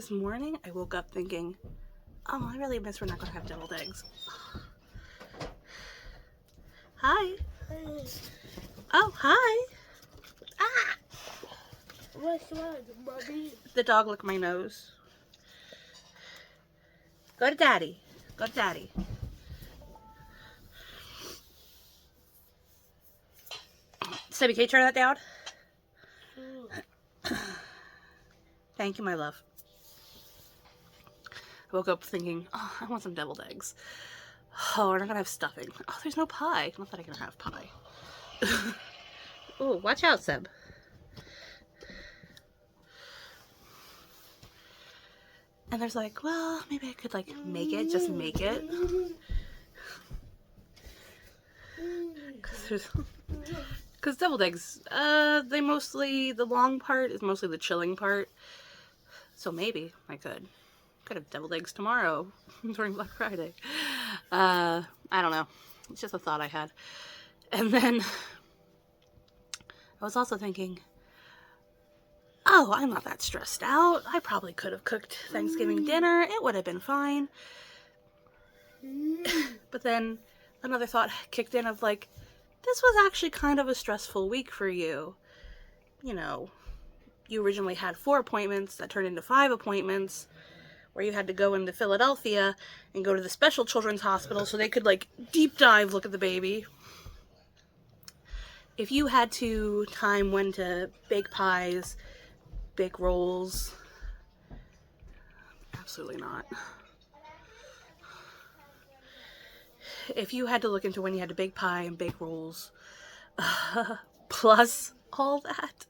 This morning, I woke up thinking, oh, I really miss we're not going to have deviled eggs. Hi. Hi. Oh, hi. Ah! What's wrong, Mommy? The dog licked my nose. Go to Daddy. Go to Daddy. Sebby, can you turn that down? Thank you, my love. I woke up thinking, oh, I want some deviled eggs. Oh, we're not gonna have stuffing. Oh, there's no pie. Not that I can have pie. Oh, watch out, Seb. And there's like, well, maybe I could like make it, just make it. Because deviled eggs, the long part is mostly the chilling part. So maybe I could have deviled eggs tomorrow during Black Friday. I don't know. It's just a thought I had. And then I was also thinking, oh, I'm not that stressed out. I probably could have cooked Thanksgiving dinner. It would have been fine. But then another thought kicked in of like, this was actually kind of a stressful week for you. You know, you originally had 4 appointments that turned into 5 appointments where you had to go into Philadelphia and go to the special children's hospital so they could like deep dive look at the baby. If you had to time when to bake pies, bake rolls, absolutely not. If you had to look into when you had to bake pie and bake rolls, plus all that,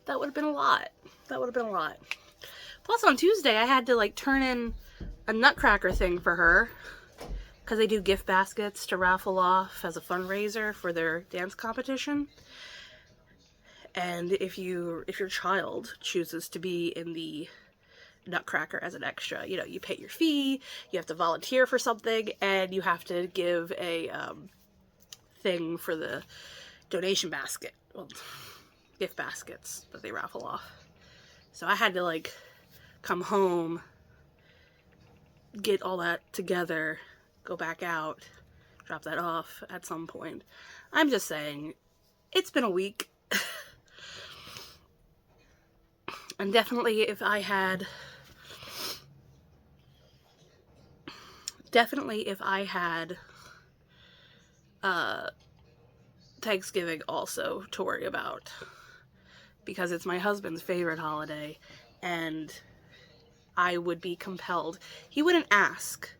that would have been a lot. That would have been a lot. Plus on Tuesday, I had to like turn in a nutcracker thing for her because they do gift baskets to raffle off as a fundraiser for their dance competition. And if your child chooses to be in the nutcracker as an extra, you know, you pay your fee, you have to volunteer for something, and you have to give a thing for the donation basket, well, gift baskets that they raffle off. So I had to like come home, get all that together, go back out, drop that off at some point. I'm just saying, it's been a week. And definitely if I had Thanksgiving also to worry about, because it's my husband's favorite holiday, and I would be compelled. He wouldn't ask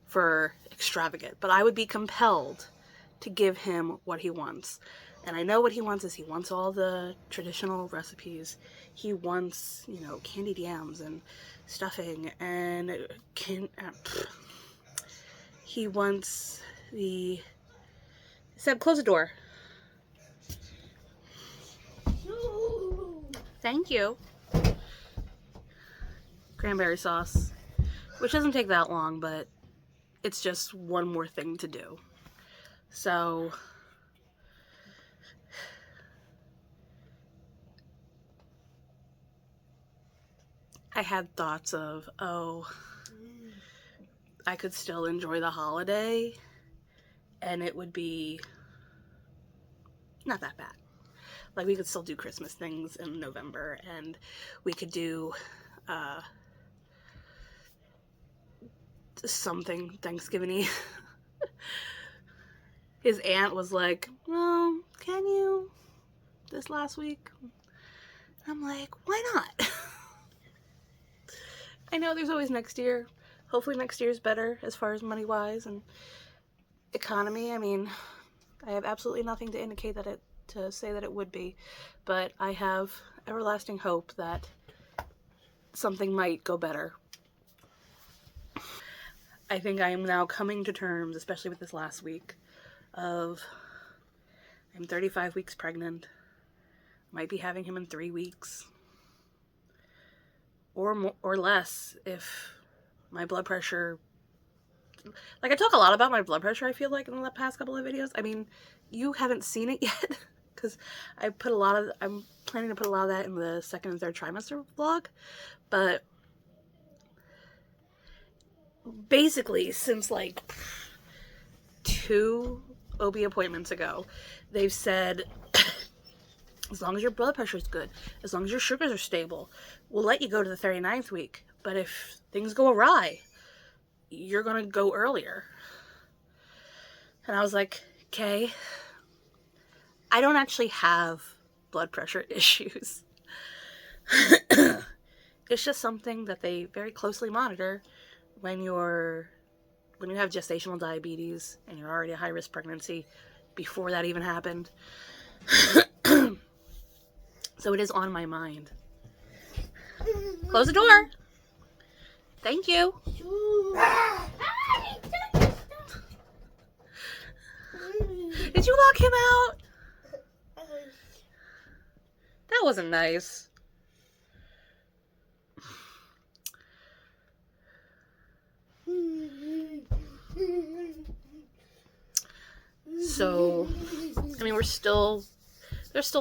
for extravagant, but I would be compelled to give him what he wants. And I know what he wants is he wants all the traditional recipes. He wants, you know, candied yams and stuffing and he wants the... Seb, close the door. Thank you. Cranberry sauce, which doesn't take that long, but it's just one more thing to do. So I had thoughts of, oh, I could still enjoy the holiday and it would be not that bad. Like, we could still do Christmas things in November, and we could do something Thanksgiving-y. His aunt was like, well, can you this last week? I'm like, why not? I know there's always next year. Hopefully next year's better as far as money-wise and economy. I mean, I have absolutely nothing to indicate to say that it would be, but I have everlasting hope that something might go better. I think I am now coming to terms, especially with this last week, of I'm 35 weeks pregnant, might be having him in 3 weeks, or more, or less if my blood pressure... Like, I talk a lot about my blood pressure, I feel like, in the past couple of videos. I mean, you haven't seen it yet, because I'm planning to put a lot of that in the second and third trimester vlog. But basically, since like 2 OB appointments ago, they've said, as long as your blood pressure is good, as long as your sugars are stable, we'll let you go to the 39th week. But if things go awry, you're going to go earlier. And I was like, okay, I don't actually have blood pressure issues. It's just something that they very closely monitor when you have gestational diabetes and you're already a high-risk pregnancy before that even happened. So it is on my mind. Close the door. Thank you. Did you lock him out? That wasn't nice. So, I mean, there's still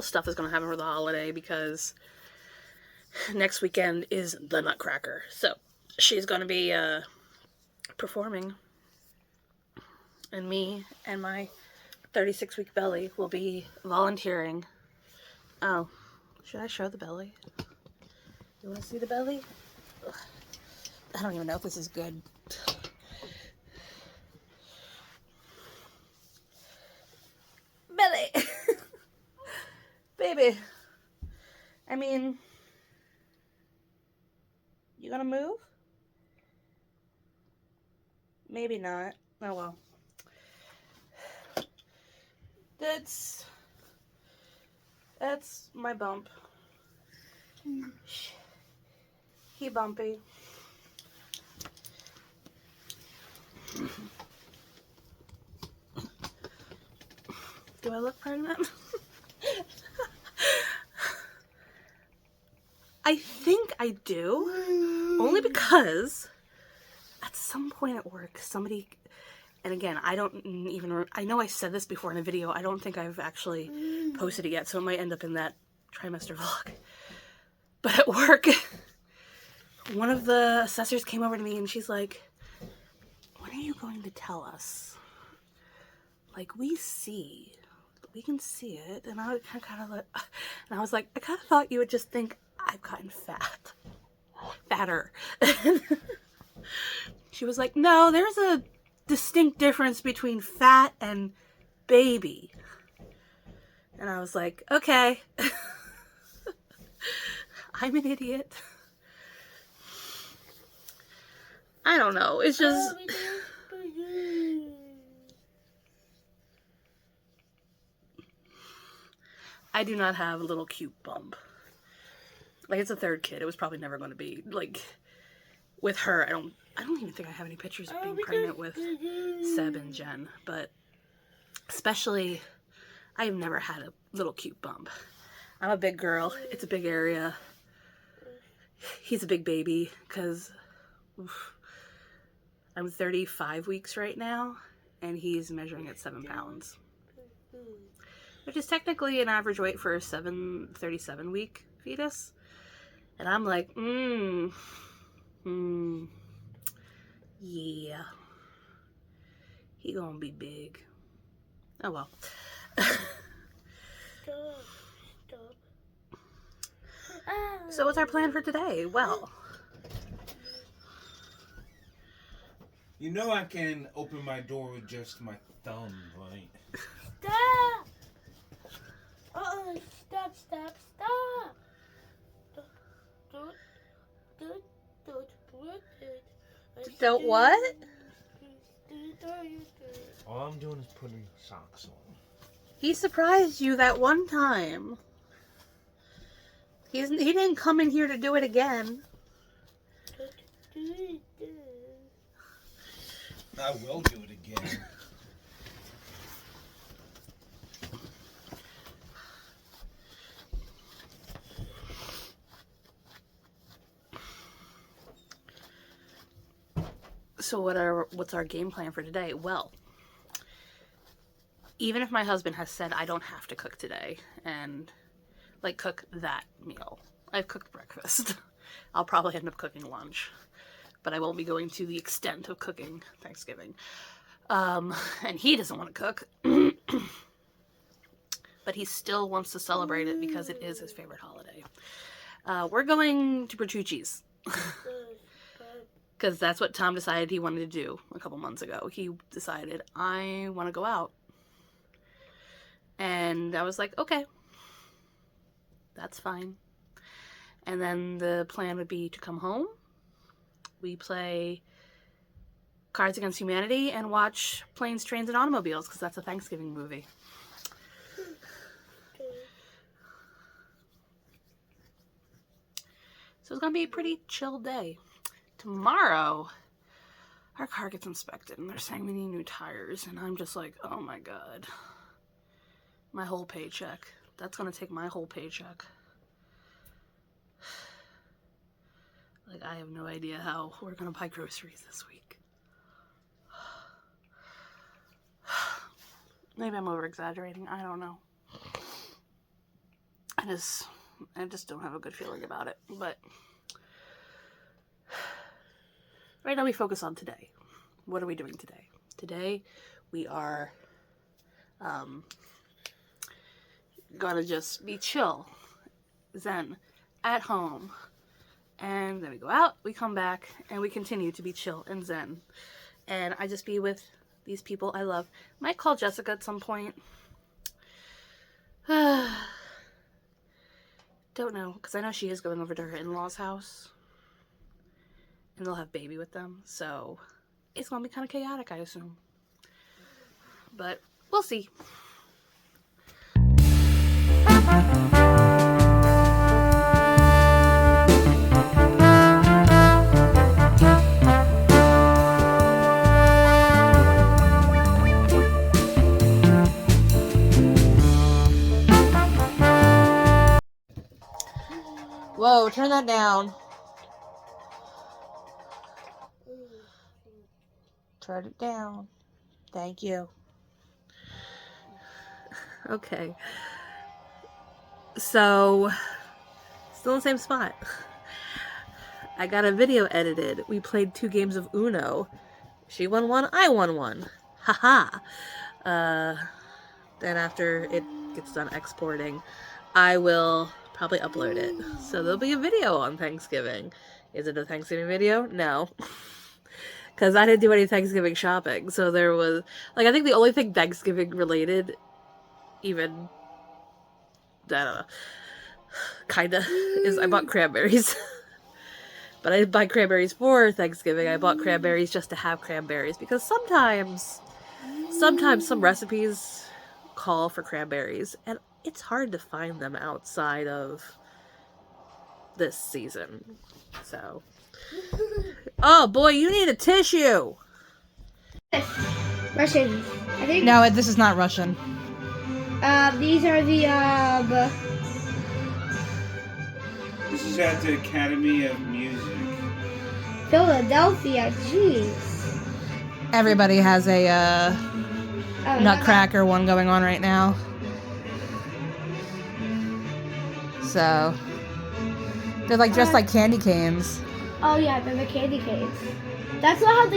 stuff that's going to happen for the holiday because next weekend is the Nutcracker. So, she's going to be performing, and me and my 36-week belly will be volunteering. Oh, should I show the belly? You want to see the belly? Ugh. I don't even know if this is good. Belly! Baby. I mean, you gonna move? Maybe not. Oh well. That's my bump. He bumpy. Do I look pregnant? I think I do. Only because at some point at work, somebody, and again, I know I said this before in a video. I don't think I've actually posted it yet, so it might end up in that trimester vlog. But at work, one of the assessors came over to me and she's like, when are you going to tell us? Like, we can see it. And I kind of like, and I was like, I kind of thought you would just think I've gotten fatter. She was like, no, there's a distinct difference between fat and baby. And I was like, okay. I'm an idiot. I don't know. It's just... I do not have a little cute bump. Like, it's a third kid. It was probably never going to be. Like, with her, I don't even think I have any pictures of being pregnant with Seb and Jen. But especially, I've never had a little cute bump. I'm a big girl. It's a big area. He's a big baby because I'm 35 weeks right now, and he's measuring at 7 pounds. Which is technically an average weight for a 37 week fetus. And I'm like, yeah. He gonna be big. Oh well. Stop. So what's our plan for today? Well, you know I can open my door with just my thumb, right? Stop! Stop! don't what? All I'm doing is putting socks on. He surprised you that one time. He didn't come in here to do it again. I will do it again. So what's our game plan for today? Well, even if my husband has said I don't have to cook today and like cook that meal. I've cooked breakfast. I'll probably end up cooking lunch, but I won't be going to the extent of cooking Thanksgiving. And he doesn't want to cook, but he still wants to celebrate it because it is his favorite holiday. We're going to Bertucci's because that's what Tom decided he wanted to do a couple months ago. He decided, I want to go out. And I was like, okay, that's fine. And then the plan would be to come home. We play Cards Against Humanity and watch Planes, Trains, and Automobiles because that's a Thanksgiving movie. So it's going to be a pretty chill day. Tomorrow, our car gets inspected and they're saying we need new tires. And I'm just like, oh my God. My whole paycheck. That's going to take my whole paycheck. Like, I have no idea how we're going to buy groceries this week. Maybe I'm over-exaggerating. I don't know. I just don't have a good feeling about it. But right now we focus on today. What are we doing today? Today we are gonna just be chill, zen, at home. And then we go out, we come back, and we continue to be chill and zen. And I just be with these people I love. Might call Jessica at some point. Don't know, because I know she is going over to her in-laws' house. And they'll have baby with them, so it's going to be kind of chaotic, I assume. But we'll see. Whoa, turn that down. Turn it down. Thank you. Okay. So, still in the same spot. I got a video edited. We played 2 games of Uno. She won one, I won one. Haha. Then after it gets done exporting, I will probably upload it. So there'll be a video on Thanksgiving. Is it a Thanksgiving video? No. Because I didn't do any Thanksgiving shopping. So there was, like, I think the only thing Thanksgiving related, even, I don't know, kinda, is I bought cranberries. But I didn't buy cranberries for Thanksgiving. I bought cranberries just to have cranberries. Because sometimes some recipes call for cranberries. And it's hard to find them outside of this season. So. Oh boy, you need a tissue! Russian. I think. No, this is not Russian. These are the This is at the Academy of Music. Philadelphia. Jeez. Everybody has a Nutcracker one going on right now. So they're like dressed like candy canes. Oh yeah, they're the candy canes. That's not how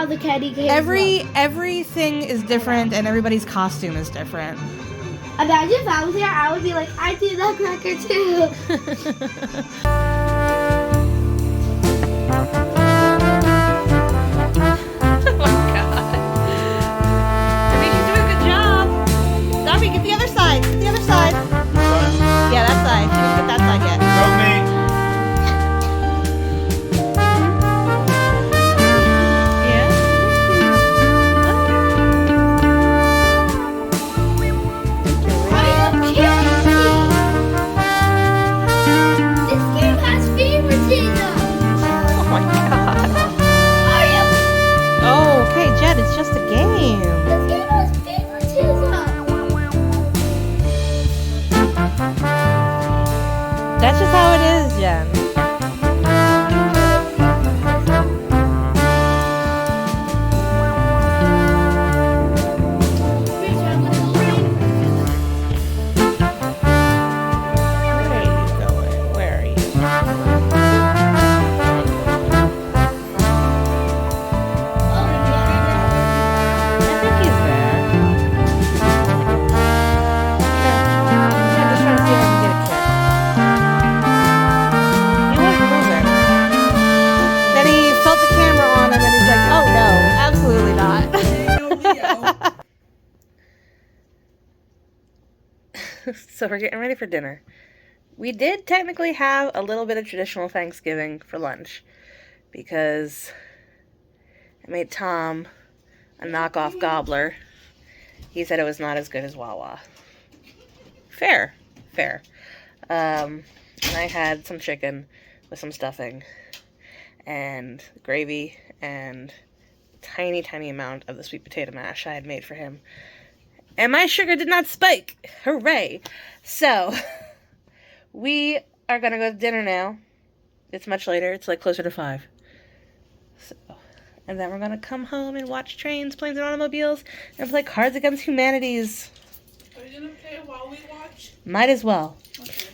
the candy canes look. Everything is different and everybody's costume is different. Imagine if I was here, I would be like, I do Nutcracker too. Oh my God. I mean, you're doing a good job. Darby, get the other side. Get the other side. Yeah, that side. You can get that side yet. Help me. It's just a game. This game has favoritism. That's just how it is, Jen. Here's So we're getting ready for dinner. We did technically have a little bit of traditional Thanksgiving for lunch because I made Tom a knockoff gobbler. He said it was not as good as Wawa. Fair. And I had some chicken with some stuffing and gravy and a tiny, tiny amount of the sweet potato mash I had made for him. And my sugar did not spike. Hooray. So, we are going to go to dinner now. It's much later. It's like closer to 5. So, and then we're going to come home and watch Trains, Planes, and Automobiles and play Cards Against Humanities. Are you going to play while we watch? Might as well. Okay.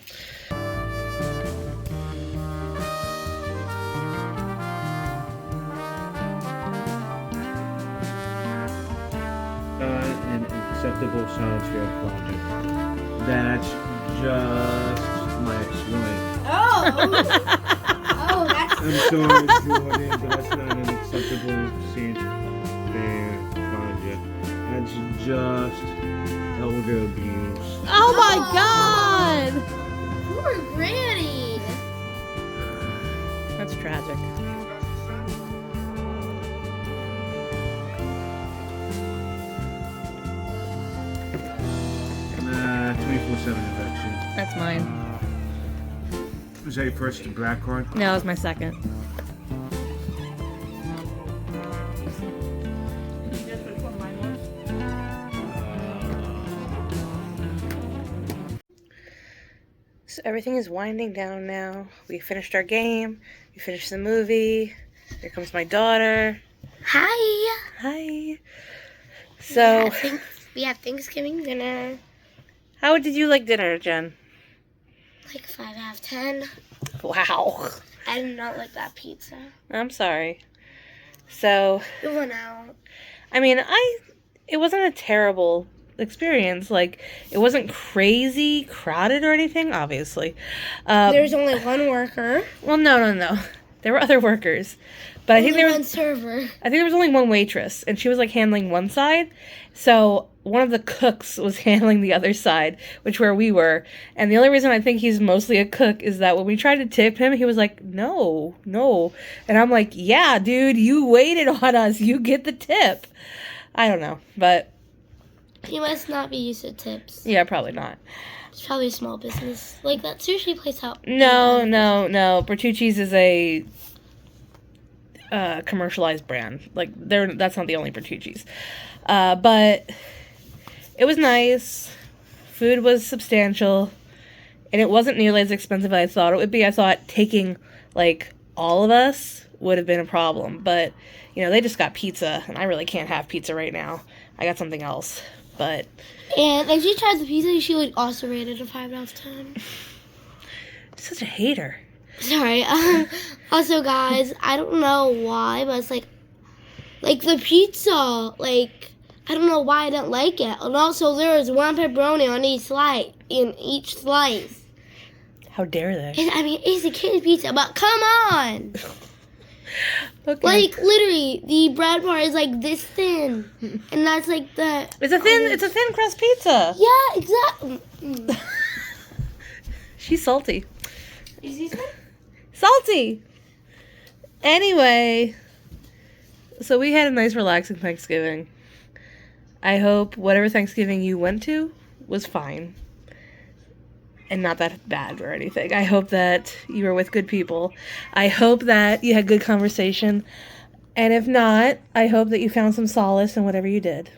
An acceptable sound share project. That's just my ex-wife. Oh, that's I'm sorry, Jordan, but that's not an acceptable scene fair project. That's just elder abuse. Oh my God! poor Granny. That's tragic. 24/7 infection. That's mine. Was that your first black card? No, it was my second. So everything is winding down now. We finished our game. We finished the movie. Here comes my daughter. Hi. Hi. So, We have Thanksgiving dinner. how did you like dinner, Jen? Like 5 out of 10. Wow. I did not like that pizza. I'm sorry. So, It went out. I mean, it wasn't a terrible experience. Like, it wasn't crazy crowded or anything, obviously. There's only one worker. Well, no. There were other workers. But I think Only there one was server. I think there was only one waitress, and she was like handling one side. So one of the cooks was handling the other side, which where we were. And the only reason I think he's mostly a cook is that when we tried to tip him, he was like, no. And I'm like, yeah, dude, you waited on us. You get the tip. I don't know, but He must not be used to tips. yeah, probably not. It's probably a small business. Like that sushi place out. No. Bertucci's is a commercialized brand. Like, that's not the only Bertucci's. But it was nice. Food was substantial. And it wasn't nearly as expensive as I thought it would be. I thought taking, like, all of us would have been a problem. But, you know, they just got pizza. And I really can't have pizza right now. I got something else. But And if she tried the pizza, she would also rate it a 5 out of 10. such a hater. Sorry. Also, guys, I don't know why, but it's like the pizza. Like, I don't know why I didn't like it. And also, there was one pepperoni on each slice. How dare they? And, I mean, it's a kid's pizza, but come on. Okay. Like, literally, the bread part is like this thin, and that's like the. It's a thin crust pizza. Yeah, exactly. She's salty. Is this one? Salty. Anyway, so we had a nice relaxing Thanksgiving. I hope whatever Thanksgiving you went to was fine and not that bad or anything. I hope that you were with good people. I hope that you had good conversation. And if not, I hope that you found some solace in whatever you did.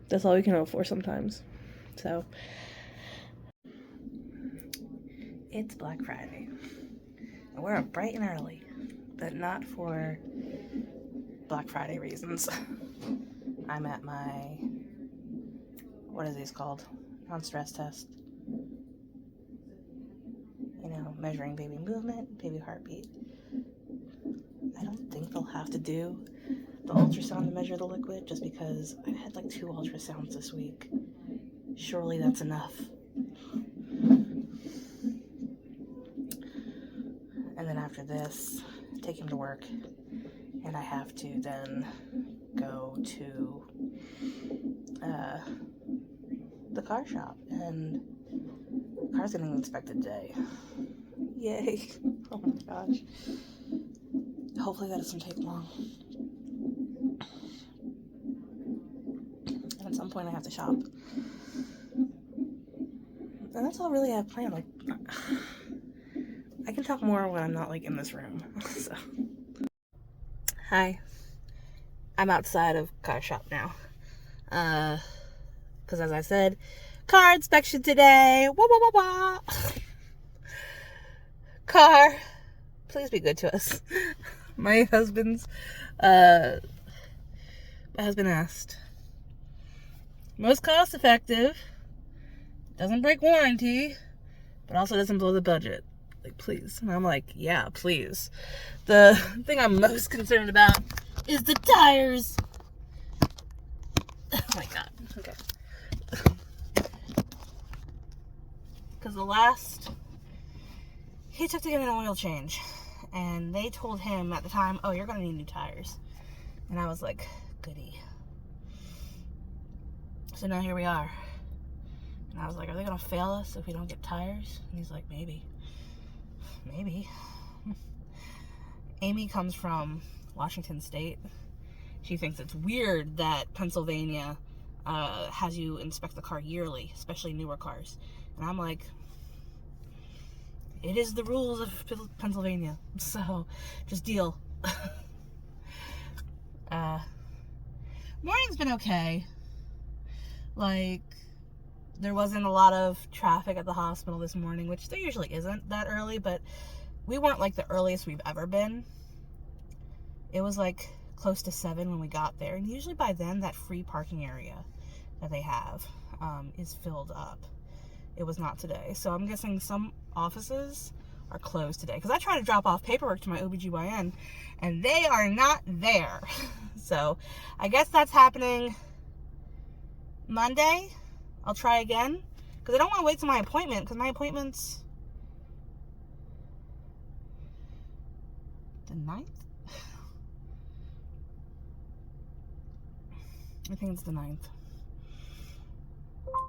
That's all we can hope for sometimes. So, it's Black Friday. We're up bright and early, but not for Black Friday reasons. I'm at my, what are these called? Non-stress test. You know, measuring baby movement, baby heartbeat. I don't think they'll have to do the ultrasound to measure the liquid just because I've had like 2 ultrasounds this week. Surely that's enough. And then after this, take him to work. And I have to then go to the car shop, and the car's getting inspected today. Yay. Oh my gosh. Hopefully that doesn't take long. And at some point I have to shop. And that's all really I have planned. Like, I can talk more when I'm not like in this room. So. Hi. I'm outside of car shop now. Because as I said, car inspection today. Wah, wah, wah, wah. Car, please be good to us. My husband asked, most cost effective, doesn't break warranty, but also doesn't blow the budget. Like, please. And I'm like, yeah, please. The thing I'm most concerned about is the tires. Oh my god. Okay. Because he took to get an oil change, and they told him at the time, oh, you're going to need new tires. And I was like, goody. So now here we are. And I was like, are they going to fail us if we don't get tires? And he's like, maybe. Amy comes from Washington State. She thinks it's weird that Pennsylvania has you inspect the car yearly, especially newer cars. And I'm like, it is the rules of Pennsylvania, so just deal. Morning's been okay. Like, there wasn't a lot of traffic at the hospital this morning, which there usually isn't that early, but we weren't like the earliest we've ever been. It was like close to 7 when we got there, and usually by then that free parking area that they have is filled up. It was not today, so I'm guessing some offices are closed today, because I tried to drop off paperwork to my OBGYN and they are not there. So I guess that's happening Monday. I'll try again, because I don't want to wait till my appointment, because my appointment's the 9th? I think it's the 9th.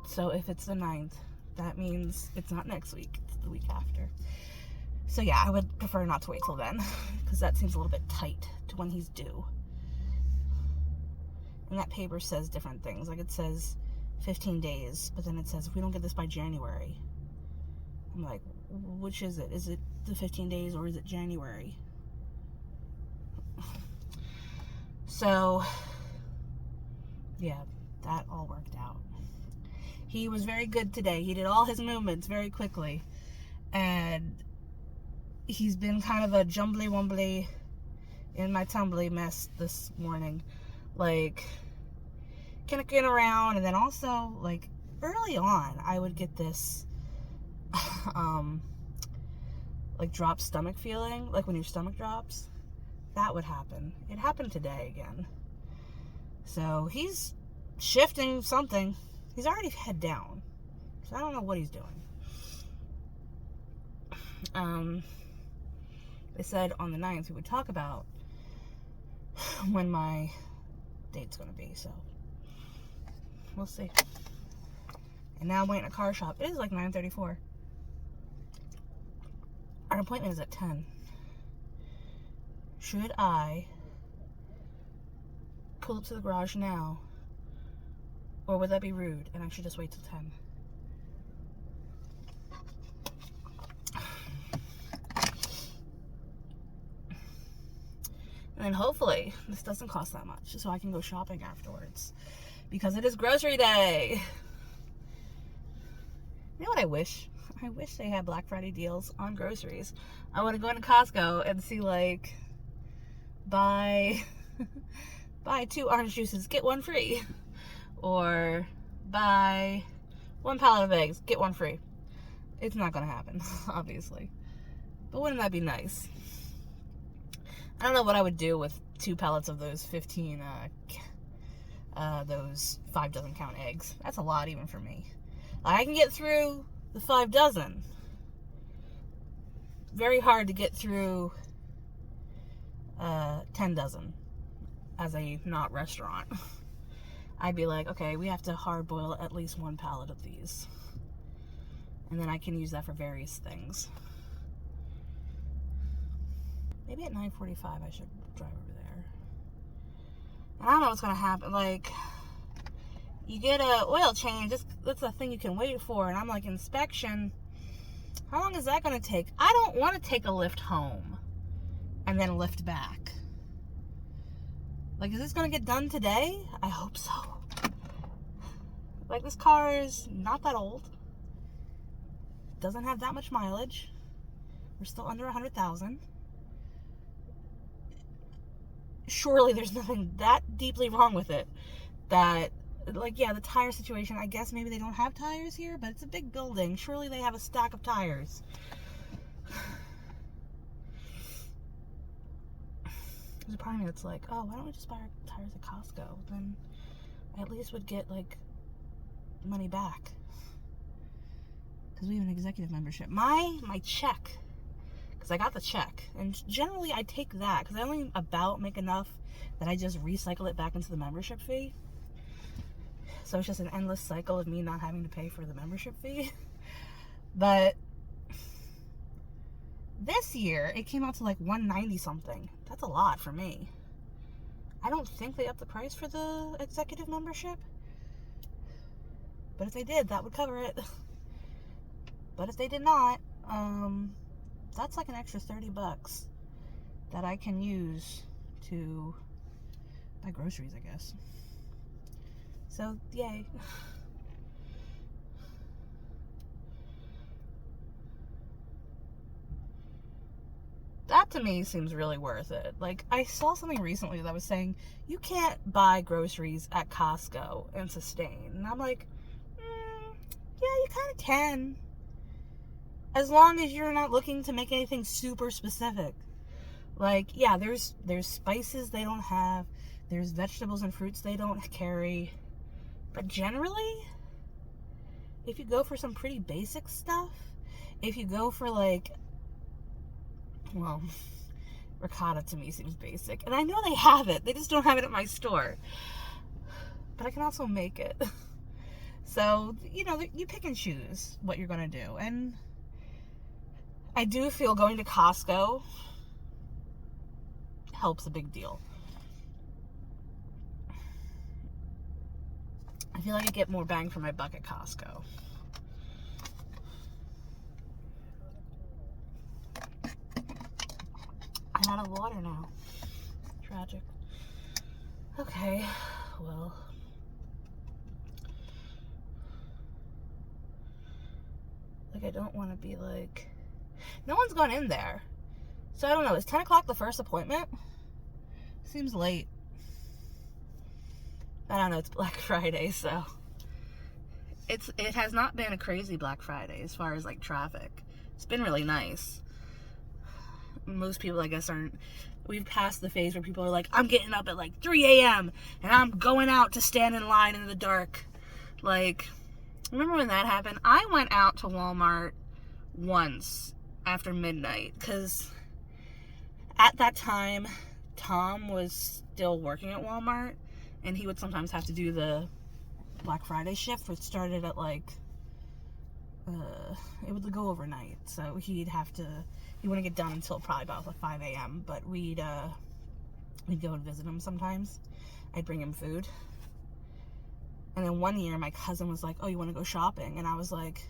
So if it's the 9th, that means it's not next week, it's the week after. So yeah, I would prefer not to wait till then, because that seems a little bit tight to when he's due. And that paper says different things. Like, it says 15 days, but then it says, if we don't get this by January. I'm like, which is it? Is it the 15 days or is it January? So, yeah, that all worked out. He was very good today. He did all his movements very quickly. And he's been kind of a jumbly-wumbly in my tumbly mess this morning. Like, kicking around, and then also, like, early on, I would get this, like, drop stomach feeling, like when your stomach drops. That would happen. It happened today again. So, he's shifting something. He's already head down. So, I don't know what he's doing. They said on the 9th we would talk about when my date's gonna be, so we'll see. And now I'm waiting at a car shop. It is like 9:34. Our appointment is at 10. Should I pull up to the garage now, or would that be rude and I should just wait till 10? And then hopefully this doesn't cost that much, so I can go shopping afterwards, because it is grocery day. You know what I wish? I wish they had Black Friday deals on groceries. I want to go into Costco and see, like, buy 2 orange juices, get 1 free. Or buy 1 pallet of eggs, get 1 free. It's not going to happen, obviously. But wouldn't that be nice? I don't know what I would do with 2 pallets of those 15, those 5 dozen count eggs. That's a lot even for me. Like, I can get through the 5 dozen. Very hard to get through 10 dozen as a not restaurant. I'd be like, okay, we have to hard boil at least 1 pallet of these. And then I can use that for various things. Maybe at 9:45 I should drive over there. And I don't know what's gonna happen. Like, you get a oil change, that's a thing you can wait for. And I'm like, inspection, how long is that gonna take? I don't want to take a lift home and then a lift back. Like, is this gonna get done today? I hope so. Like, this car is not that old. Doesn't have that much mileage. We're still under 100,000. Surely there's nothing that deeply wrong with it. That, like, yeah, the tire situation, I guess maybe they don't have tires here, but it's a big building. Surely they have a stack of tires. There's a part of me that's like, oh, why don't we just buy our tires at Costco? Then I at least would get, like, money back. Because we have an executive membership. My check, because I got the check, and generally I take that because I only about make enough that I just recycle it back into the membership fee. So it's just an endless cycle of me not having to pay for the membership fee. But this year it came out to like $190 something. That's a lot for me. I don't think they upped the price for the executive membership, but if they did, that would cover it. But if they did not, that's like an extra $30 that I can use to buy groceries, I guess. So, yay. That to me seems really worth it. Like, I saw something recently that was saying you can't buy groceries at Costco and sustain. And I'm like, yeah, you kind of can. As long as you're not looking to make anything super specific. Like, yeah, there's spices they don't have. There's vegetables and fruits they don't carry. But generally, if you go for some pretty basic stuff, if you go for like, well, ricotta to me seems basic. And I know they have it. They just don't have it at my store. But I can also make it. So, you know, you pick and choose what you're going to do. And I do feel going to Costco helps a big deal. I feel like I get more bang for my buck at Costco. I'm out of water now. Tragic. Okay, well. Like, I don't want to be like... No one's gone in there. So I don't know. Is 10 o'clock the first appointment? Seems late. I don't know. It's Black Friday, so... It has not been a crazy Black Friday as far as, like, traffic. It's been really nice. Most people, I guess, aren't... We've passed the phase where people are like, I'm getting up at, like, 3 a.m. and I'm going out to stand in line in the dark. Like, remember when that happened? I went out to Walmart once after midnight because at that time Tom was still working at Walmart and he would sometimes have to do the Black Friday shift, which started at like it would go overnight, so he wouldn't get done until probably about like 5 a.m. but we'd go and visit him sometimes. I'd bring him food. And then one year my cousin was like, oh, you want to go shopping? And I was like,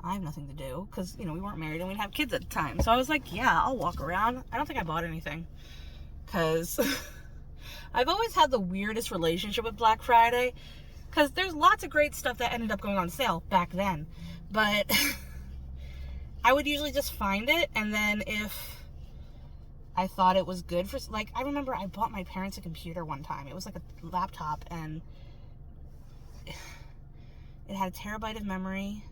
I have nothing to do, because, you know, we weren't married and we didn't have kids at the time. So I was like, yeah, I'll walk around. I don't think I bought anything, because I've always had the weirdest relationship with Black Friday, because there's lots of great stuff that ended up going on sale back then. But I would usually just find it, and then if I thought it was good for, like, I remember I bought my parents a computer one time. It was like a laptop, and it had a terabyte of memory.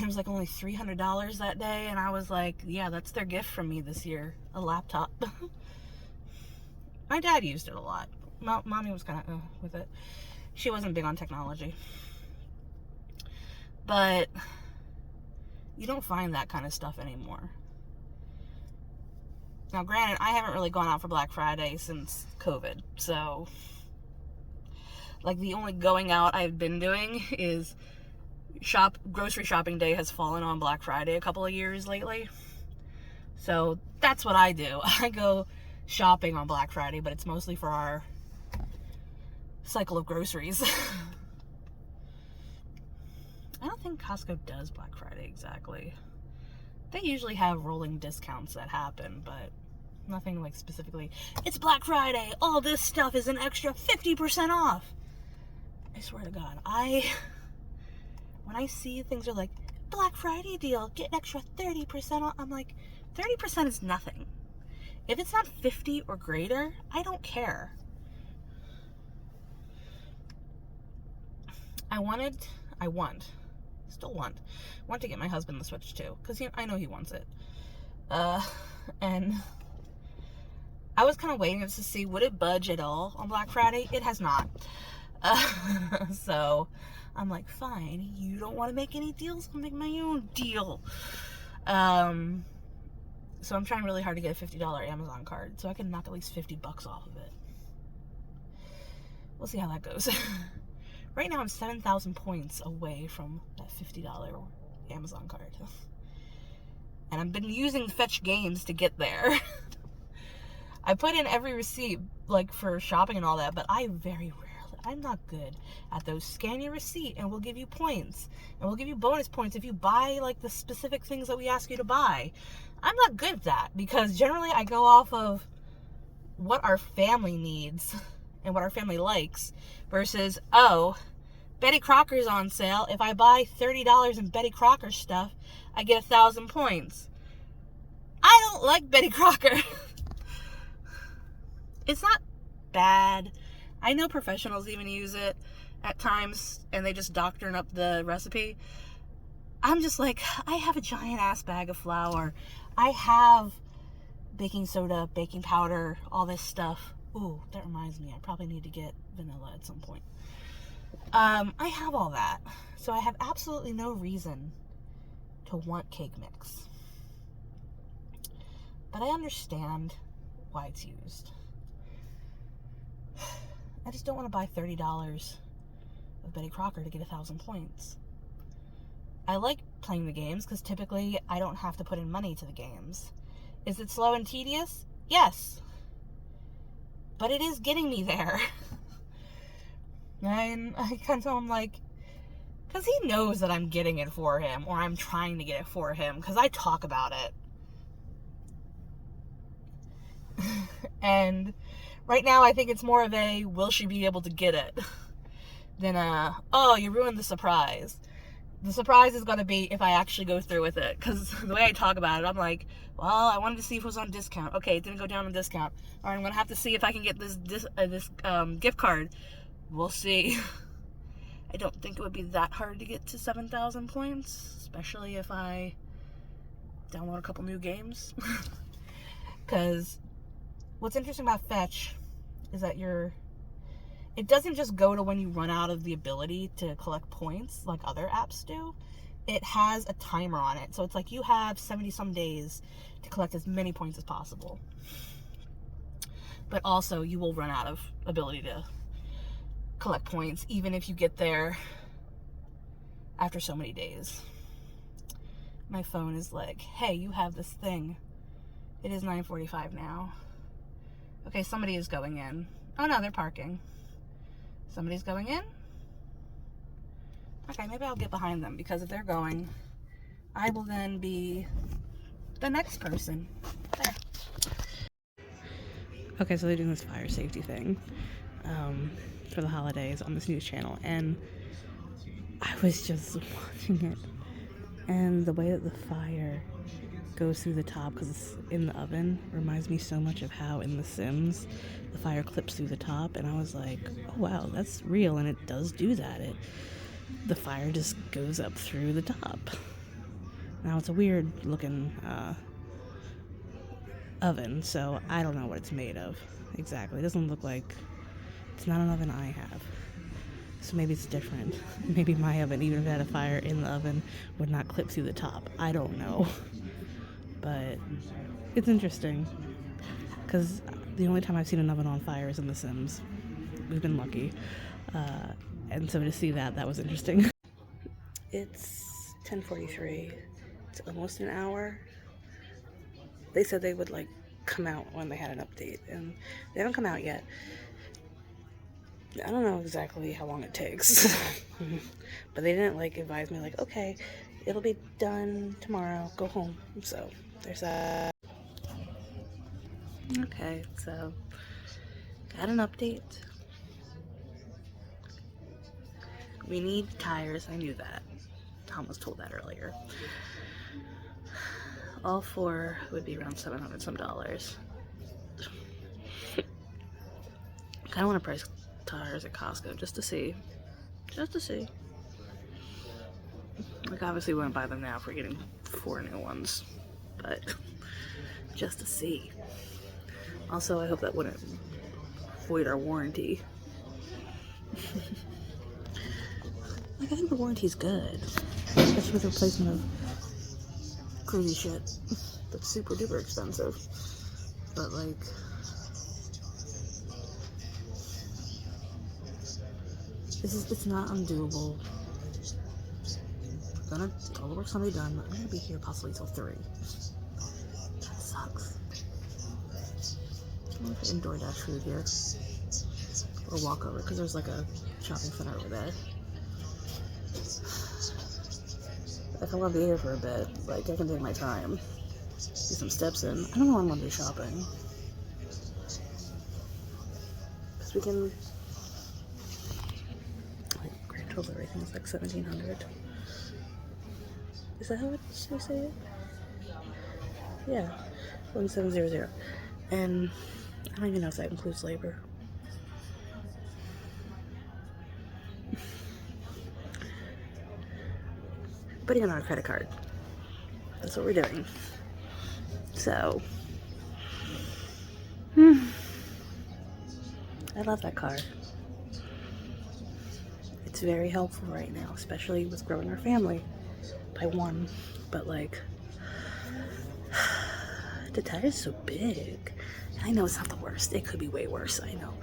It was like only $300 that day, and I was like, yeah, that's their gift from me this year, a laptop. My dad used it a lot. Mommy was kind of with it. She wasn't big on technology. But you don't find that kind of stuff anymore. Now, granted, I haven't really gone out for Black Friday since COVID, so Like, the only going out I've been doing is grocery shopping day has fallen on Black Friday a couple of years lately. So that's what I do. I go shopping on Black Friday, but it's mostly for our cycle of groceries. I don't think Costco does Black Friday exactly. They usually have rolling discounts that happen, but nothing like specifically, it's Black Friday, all this stuff is an extra 50% off. I swear to God, when I see things are like, Black Friday deal, get an extra 30% off, I'm like, 30% is nothing. If it's not 50 or greater, I don't care. I want to get my husband the Switch too, because I know he wants it. And I was kind of waiting to see, would it budge at all on Black Friday? It has not. So I'm like, fine, you don't want to make any deals, I'll make my own deal. So I'm trying really hard to get a $50 Amazon card so I can knock at least $50 off of it. We'll see how that goes. Right now I'm 7,000 points away from that $50 Amazon card. And I've been using Fetch Games to get there. I put in every receipt, like, for shopping and all that, but I'm not good at those. Scan your receipt and we'll give you points. And we'll give you bonus points if you buy, like, the specific things that we ask you to buy. I'm not good at that, because generally I go off of what our family needs and what our family likes versus, oh, Betty Crocker's on sale. If I buy $30 in Betty Crocker stuff, I get 1,000 points. I don't like Betty Crocker. It's not bad. I know professionals even use it at times, and they just doctrine up the recipe. I'm just like, I have a giant ass bag of flour. I have baking soda, baking powder, all this stuff. Ooh, that reminds me, I probably need to get vanilla at some point. I have all that, so I have absolutely no reason to want cake mix. But I understand why it's used. I just don't want to buy $30 of Betty Crocker to get 1,000 points. I like playing the games because typically I don't have to put in money to the games. Is it slow and tedious? Yes. But it is getting me there. And I kind of tell him, like, because he knows that I'm getting it for him, or I'm trying to get it for him, because I talk about it. And right now I think it's more of a, will she be able to get it? Than a, oh, you ruined the surprise. The surprise is going to be if I actually go through with it. Because the way I talk about it, I'm like, well, I wanted to see if it was on discount. Okay, it didn't go down on discount. All right, I'm going to have to see if I can get this gift card. We'll see. I don't think it would be that hard to get to 7,000 points, especially if I download a couple new games. Because what's interesting about Fetch is that it doesn't just go to when you run out of the ability to collect points like other apps do. It has a timer on it. So it's like you have 70 some days to collect as many points as possible. But also you will run out of ability to collect points even if you get there after so many days. My phone is like, hey, you have this thing. It is 9:45 now. Okay, somebody is going in. Oh no, they're parking. Somebody's going in? Okay, maybe I'll get behind them, because if they're going, I will then be the next person. There. Okay, so they're doing this fire safety thing for the holidays on this news channel, and I was just watching it, and the way that the fire goes through the top because it's in the oven reminds me so much of how in The Sims the fire clips through the top, and I was like, oh wow, that's real, and it does do that. The fire just goes up through the top. Now it's a weird looking oven, so I don't know what it's made of exactly. It doesn't look like, it's not an oven I have, so maybe it's different. Maybe my oven, even if it had a fire in the oven, would not clip through the top. I don't know. But it's interesting, because the only time I've seen an oven on fire is in The Sims. We've been lucky. And so to see that was interesting. It's 10:43. It's almost an hour. They said they would like come out when they had an update, and they haven't come out yet. I don't know exactly how long it takes, but they didn't like advise me like, okay, it'll be done tomorrow, go home. So there's that. Okay, so got an update. We need tires, I knew that. Tom was told that earlier. All four would be around $700 some. Kinda wanna price tires at Costco just to see. Like, obviously we wouldn't buy them now if we're getting 4 new ones, but just to see. Also, I hope that wouldn't void our warranty. Like, I think the warranty's good, especially with the replacement of crazy shit that's super duper expensive. But like, it's not undoable. All the work's gonna be done. I'm gonna be here possibly till 3. That sucks. I'm gonna put indoor dash food here. Or walk over, because there's like a shopping center over there. If I want to be here for a bit, like, I can take my time. Get some steps in. I don't know when I'm gonna be shopping. Because we can, like, grand total everything is like $1,700. Is that how they say it? Yeah, 1700. And I don't even know if that includes labor. Putting it on a credit card. That's what we're doing. So, I love that car. It's very helpful right now, especially with growing our family by 1. But like, the tire's so big. And I know it's not the worst. It could be way worse. I know.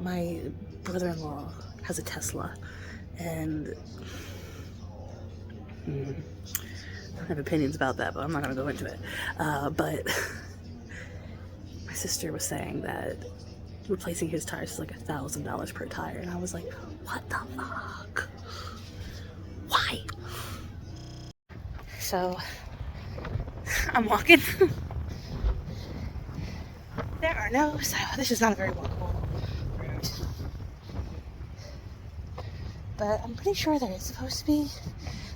My brother-in-law has a Tesla, and I don't have opinions about that, but I'm not going to go into it. But my sister was saying that replacing his tires is like $1,000 per tire, and I was like, what the fuck? Why? So I'm walking. There are no sidewalks. This is not a very walkable road, but I'm pretty sure there is supposed to be.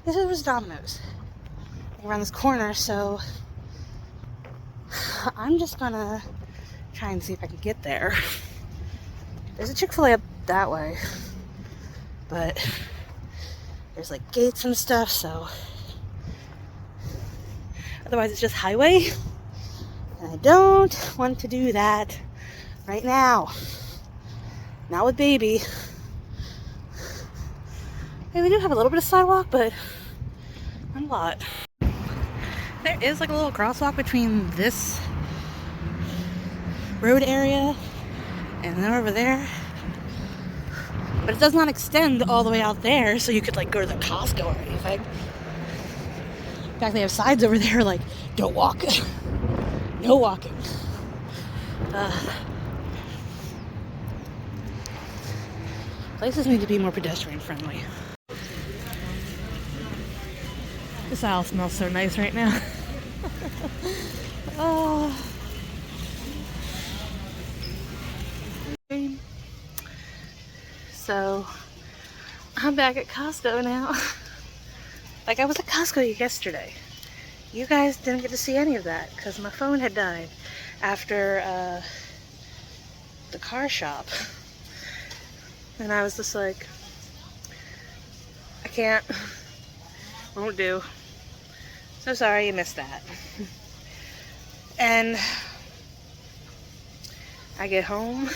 This was Domino's around this corner, so I'm just gonna try and see if I can get there. There's a Chick-fil-A up that way, but there's like gates and stuff, so otherwise it's just highway, and I don't want to do that right now. Not with baby. Hey, we do have a little bit of sidewalk, but not a lot. There is like a little crosswalk between this road area and then over there, but it does not extend all the way out there, so you could like go to the Costco or anything. In fact, they have signs over there like, don't walk. No walking. Places need to be more pedestrian friendly. This aisle smells so nice right now. Oh. So, I'm back at Costco now. Like, I was at Costco yesterday. You guys didn't get to see any of that because my phone had died after the car shop. And I was just like, I can't, won't do. So sorry you missed that. And I get home,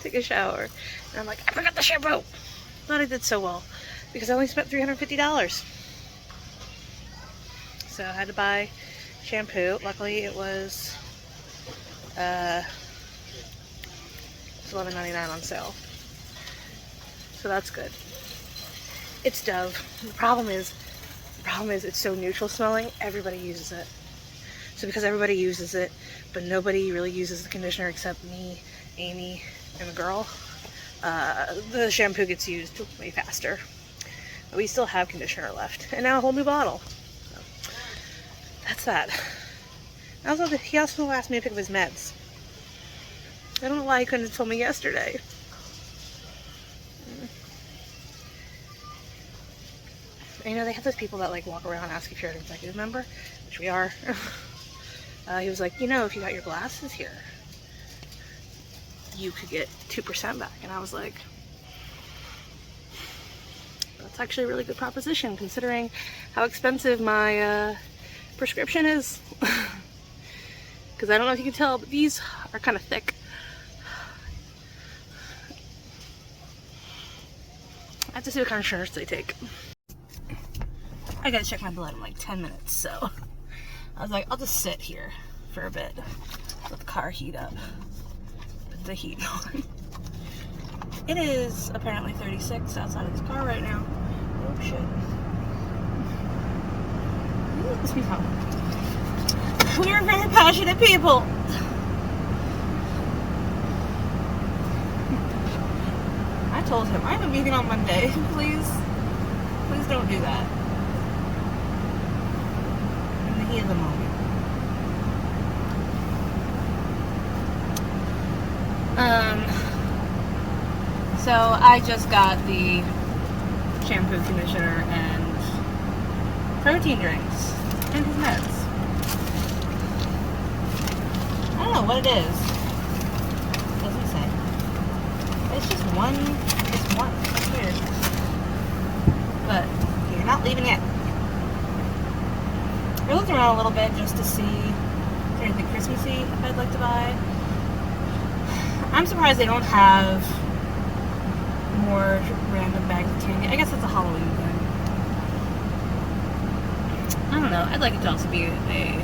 take a shower, and I'm like, I forgot the shampoo. Thought I did so well because I only spent $350. So I had to buy shampoo. Luckily it was $11.99 on sale. So that's good. It's Dove. The problem is it's so neutral smelling, everybody uses it. So because everybody uses it, but nobody really uses the conditioner except me, Amy, and the girl, the shampoo gets used way faster. But we still have conditioner left. And now a whole new bottle. So that's that. He also asked me to pick up his meds. I don't know why he couldn't have told me yesterday. You know, they have those people that like walk around and ask if you're an executive member, which we are. He was like, you know, if you got your glasses here, you could get 2% back. And I was like, that's actually a really good proposition considering how expensive my prescription is. Because I don't know if you can tell, but these are kind of thick. I have to see what kind of insurance they take. I gotta check my blood in like 10 minutes, so I was like, I'll just sit here for a bit, let the car heat up, put the heat on. It is apparently 36 outside of this car right now. Oh shit. We are very passionate people. I told him, I have a meeting on Monday. Please don't do that. In the heat of the moment. So I just got the shampoo, conditioner, and protein drinks, and his meds. I don't know what it is. Doesn't say. It's just one. It's weird. But you're not leaving yet. I looked around a little bit just to see if there's anything Christmassy I'd like to buy. I'm surprised they don't have more random bags of candy. I guess it's a Halloween thing. I don't know. I'd like it to also be a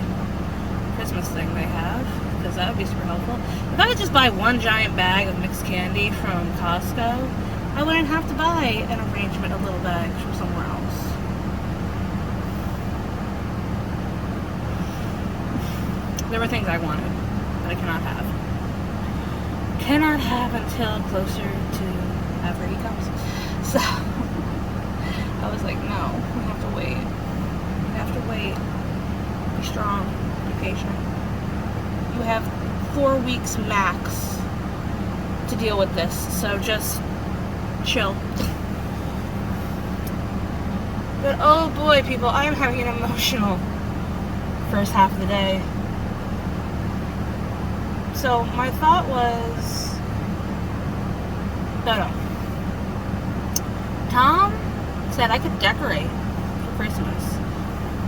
Christmas thing they have, because that would be super helpful. If I could just buy one giant bag of mixed candy from Costco, I wouldn't have to buy an arrangement of little bags from somewhere else. There were things I wanted, but I cannot have. Cannot have until closer to after he comes. So I was like, no, we have to wait. We have to wait. Be strong. Be patient. You have 4 weeks max to deal with this, so just chill. But oh boy, people, I am having an emotional first half of the day. So my thought was, no. Tom said I could decorate for Christmas,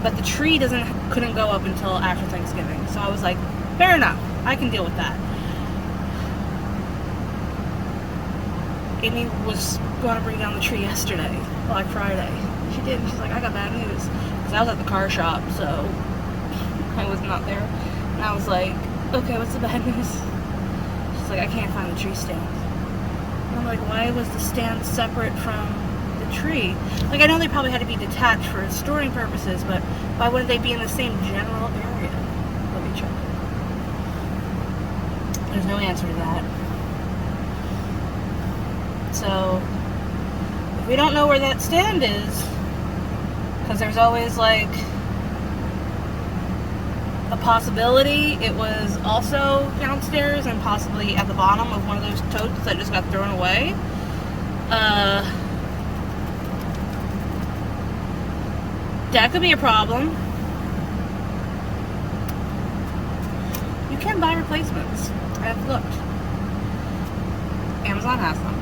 but the tree couldn't go up until after Thanksgiving. So I was like, fair enough, I can deal with that. Amy was going to bring down the tree yesterday, Black Friday. She did. She's like, I got bad news, because I was at the car shop, so I was not there. And I was like, okay, what's the bad news? She's like, I can't find the tree stand. And I'm like, why was the stand separate from the tree? Like, I know they probably had to be detached for storing purposes, but why wouldn't they be in the same general area of each other? There's no answer to that. So, if we don't know where that stand is, because there's always like a possibility it was also downstairs and possibly at the bottom of one of those totes that just got thrown away. That could be a problem. You can buy replacements. I've looked. Amazon has them.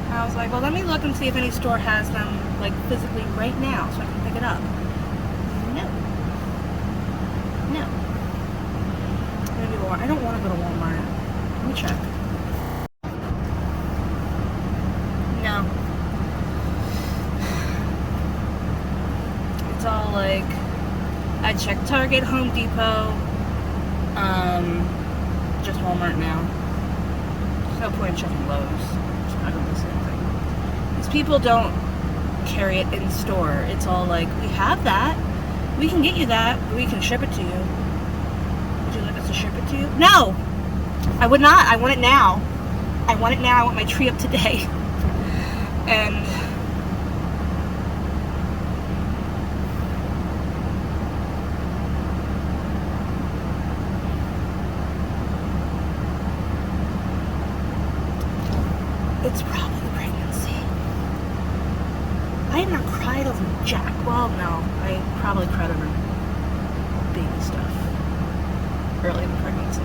And I was like, well, let me look and see if any store has them, like, physically right now so I can pick it up. No. Maybe Walmart. I don't want to go to Walmart. Let me check. No. It's all like, I checked Target, Home Depot, just Walmart now. There's no point in checking Lowe's. It's not going to be the same thing. people don't carry it in store. It's all like, we have that. We can get you that. We can ship it to you. Would you like us to ship it to you? No! I would not. I want it now. I want it now. I want my tree up today. And it's probably the pregnancy. I have not cried over Jack. Well, no. I probably cried over baby stuff early in the pregnancy.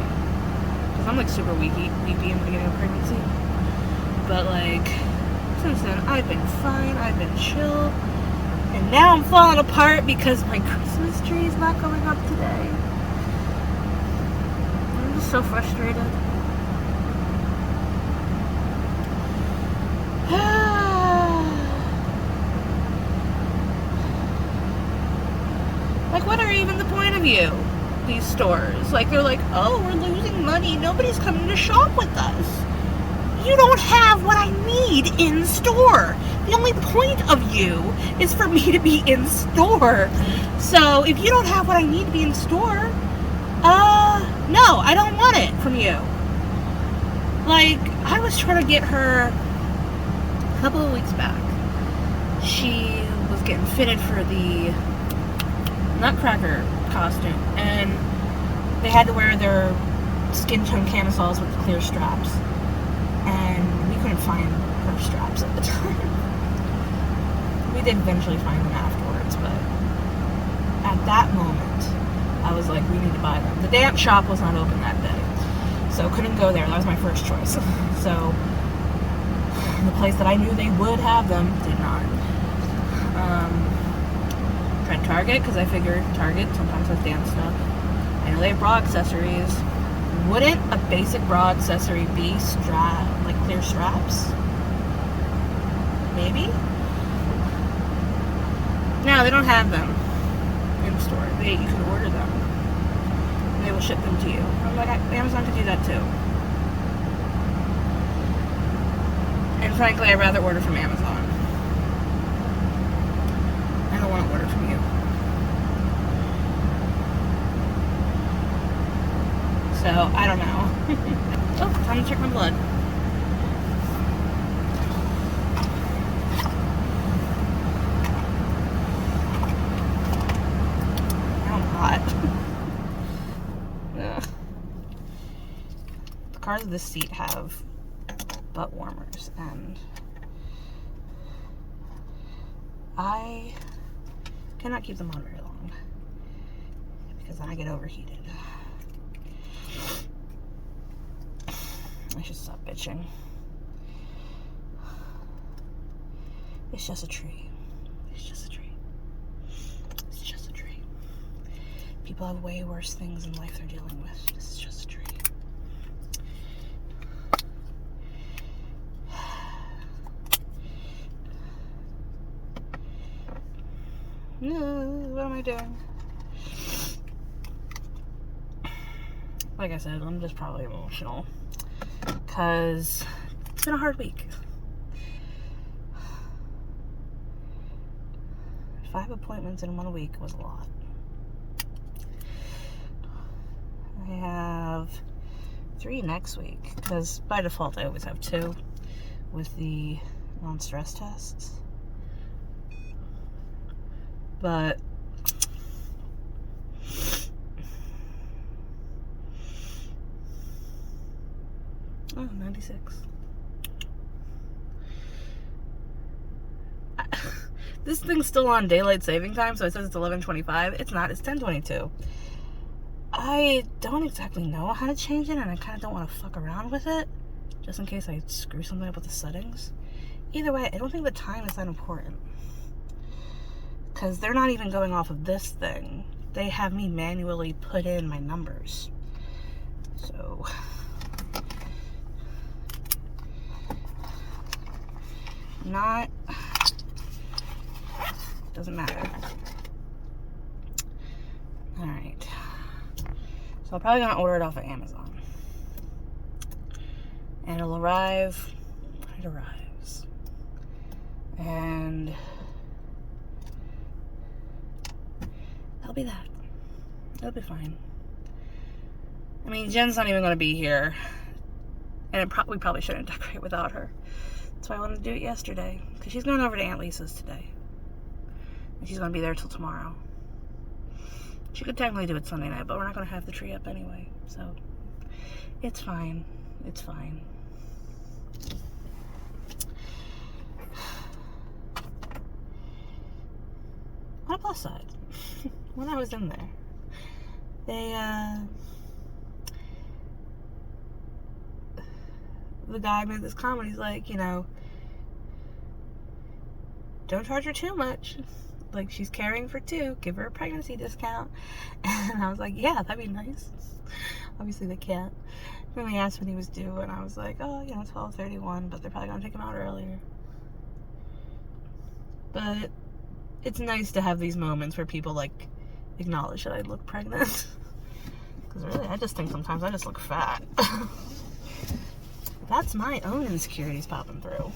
Because I'm like super weepy in the beginning of pregnancy. But like, since then, I've been fine. I've been chill. And now I'm falling apart because my Christmas tree is not going up today. I'm just so frustrated. Like, what are even the point of you? These stores. Like, they're like, oh, we're losing money. Nobody's coming to shop with us. You don't have what I need in store. The only point of you is for me to be in store. So, if you don't have what I need to be in store, no, I don't want it from you. Like, I was trying to get her a couple of weeks back. She was getting fitted for the Nutcracker costume, and they had to wear their skin tone camisoles with the clear straps, and we couldn't find her straps at the time. We did eventually find them afterwards, but at that moment I was like, we need to buy them. The dance shop was not open that day, so couldn't go there. That was my first choice. So the place that I knew they would have them did not. Tried Target, because I figured Target sometimes has dance stuff. I know they have bra accessories. Wouldn't a basic bra accessory be like clear straps? Maybe? No, they don't have them in store. You can order them. And they will ship them to you. I'm like, Amazon could do that too. And frankly, I'd rather order from Amazon. I don't want to order from you. So, I don't know. Oh, time to check my blood. Now I'm hot. Ugh. The cars of this seat have butt warmers, and I cannot keep them on very long because then I get overheated. I should stop bitching. It's just a tree. It's just a tree. It's just a tree. People have way worse things in life they're dealing with. This is just a tree. No, what am I doing? Like I said, I'm just probably emotional because it's been a hard week. 5 appointments in 1 week was a lot. I have 3 next week because by default I always have 2 with the non-stress tests. But oh, 96. This thing's still on daylight saving time, so it says it's 11:25. It's not, it's 10:22. I don't exactly know how to change it, and I kind of don't want to fuck around with it, just in case I screw something up with the settings. Either way, I don't think the time is that important. Because they're not even going off of this thing. They have me manually put in my numbers. So not, doesn't matter. Alright. So I'm probably gonna order it off of Amazon. And it'll arrive when it arrives. And that'll be that. That'll be fine. I mean, Jen's not even going to be here. And we probably shouldn't decorate without her. That's why I wanted to do it yesterday. Because she's going over to Aunt Lisa's today. And she's going to be there till tomorrow. She could technically do it Sunday night, but we're not going to have the tree up anyway. So, it's fine. It's fine. On a plus side, when I was in there, the guy made this comment. He's like, you know, don't charge her too much. Like, she's carrying for 2. Give her a pregnancy discount. And I was like, yeah, that'd be nice. Obviously, they can't. Then they asked when he was due, and I was like, oh, you know, 12:31, but they're probably going to take him out earlier. But it's nice to have these moments where people, like, acknowledge that I look pregnant. Because really, I just think sometimes I just look fat. That's my own insecurities popping through.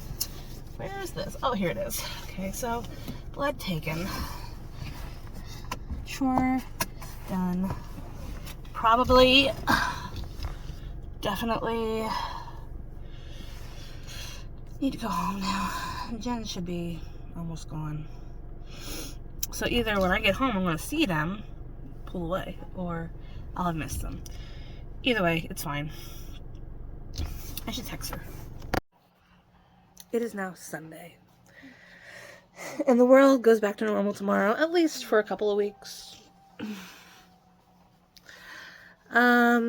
Where is this? Oh, here it is. Okay, so blood taken. Sure. Done. Probably. Definitely. Need to go home now. Jen should be almost gone. So either when I get home, I'm going to see them pull away, or I'll have missed them. Either way, it's fine. I should text her. It is now Sunday. And the world goes back to normal tomorrow, at least for a couple of weeks. I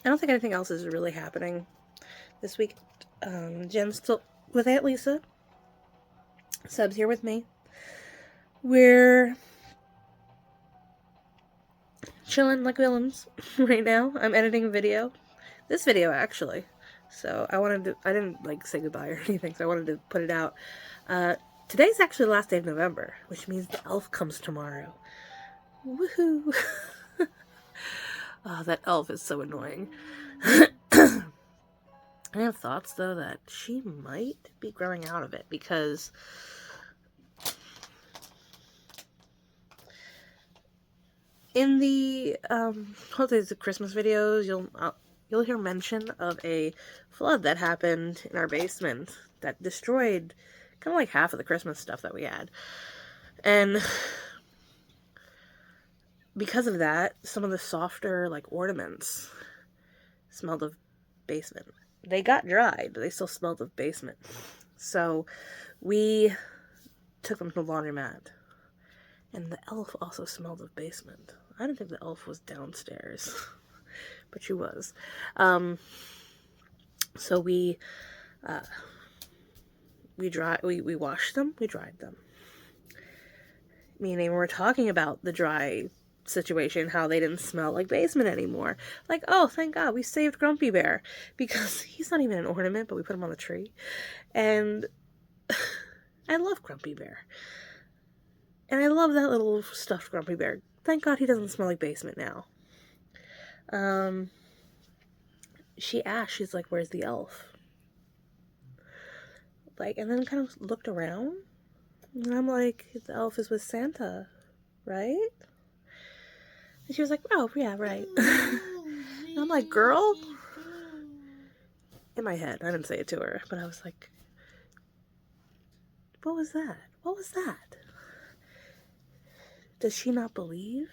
don't think anything else is really happening this week. Jen's still with Aunt Lisa. Seb's here with me. We're chilling like villains right now. I'm editing a video. This video, actually. So I didn't like say goodbye or anything, so I wanted to put it out. Today's actually the last day of November, which means the elf comes tomorrow. Woohoo! Oh, that elf is so annoying. I have thoughts, though, that she might be growing out of it, because in the Christmas videos, you'll hear mention of a flood that happened in our basement that destroyed kind of like half of the Christmas stuff that we had. And because of that, some of the softer, like, ornaments smelled of basement. They got dried, but they still smelled of basement. So we took them to the laundromat. And the elf also smelled of basement. I didn't think the elf was downstairs. But she was. So we washed them, we dried them. Meaning we're talking about the dry situation, how they didn't smell like basement anymore. Like, oh, thank God, we saved Grumpy Bear. Because he's not even an ornament, but we put him on the tree. And I love Grumpy Bear. And I love that little stuffed Grumpy Bear. Thank God he doesn't smell like basement now. She asked, she's like, where's the elf? Like, and then kind of looked around. And I'm like, the elf is with Santa, right? And she was like, oh, yeah, right. And I'm like, girl? In my head, I didn't say it to her, but I was like, what was that? What was that? Does she not believe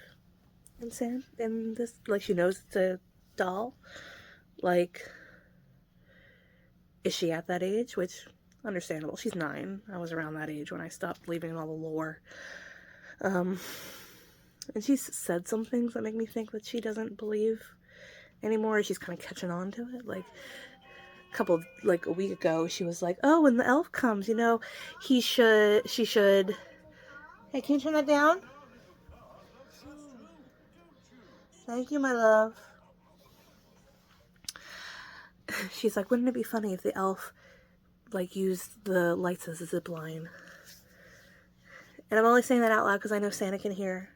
in Santa? In this, like, she knows it's a doll? Like, is she at that age? Which, understandable. She's 9. I was around that age when I stopped believing in all the lore. And she's said some things that make me think that she doesn't believe anymore. She's kind of catching on to it. Like, a week ago, she was like, oh, when the elf comes, you know, she should... Hey, can you turn that down? Thank you, my love. She's like, wouldn't it be funny if the elf, like, used the lights as a zip line? And I'm only saying that out loud because I know Santa can hear.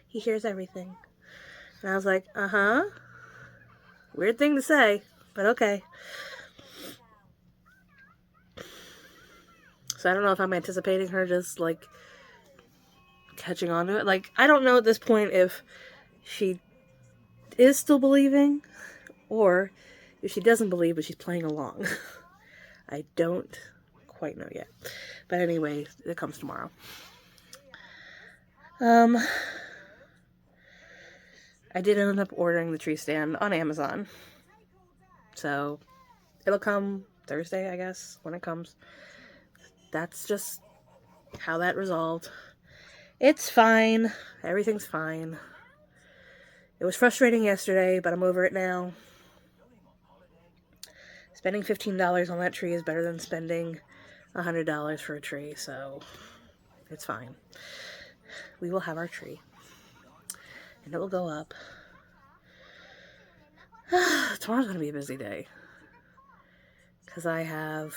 He hears everything. And I was like, uh-huh. Weird thing to say, but okay. So I don't know if I'm anticipating her just, like, catching on to it. Like, I don't know at this point if she is still believing or if she doesn't believe but she's playing along. I don't quite know yet. But anyway, it comes tomorrow. I did end up ordering the tree stand on Amazon. So it'll come Thursday, I guess, when it comes. That's just how that resolved. It's fine. Everything's fine. It was frustrating yesterday, but I'm over it now. Spending $15 on that tree is better than spending $100 for a tree, so it's fine. We will have our tree. And it will go up. Tomorrow's going to be a busy day. Because I have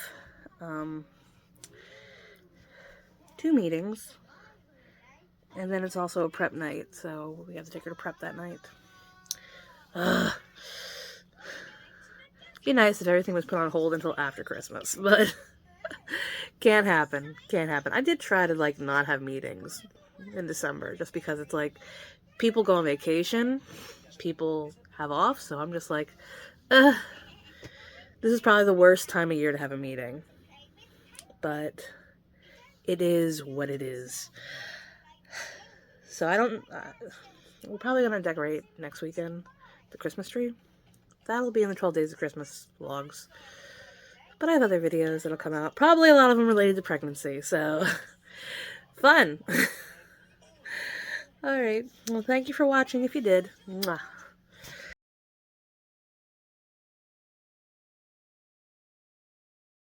2 meetings. And then it's also a prep night, so we have to take her to prep that night. It'd be nice if everything was put on hold until after Christmas, but can't happen. Can't happen. I did try to, like, not have meetings in December, just because it's like, people go on vacation, people have off, so I'm just like, this is probably the worst time of year to have a meeting. But it is what it is. So we're probably going to decorate next weekend, the Christmas tree. That'll be in the 12 Days of Christmas vlogs. But I have other videos that'll come out. Probably a lot of them related to pregnancy, so fun. Alright, well, thank you for watching if you did. Mwah.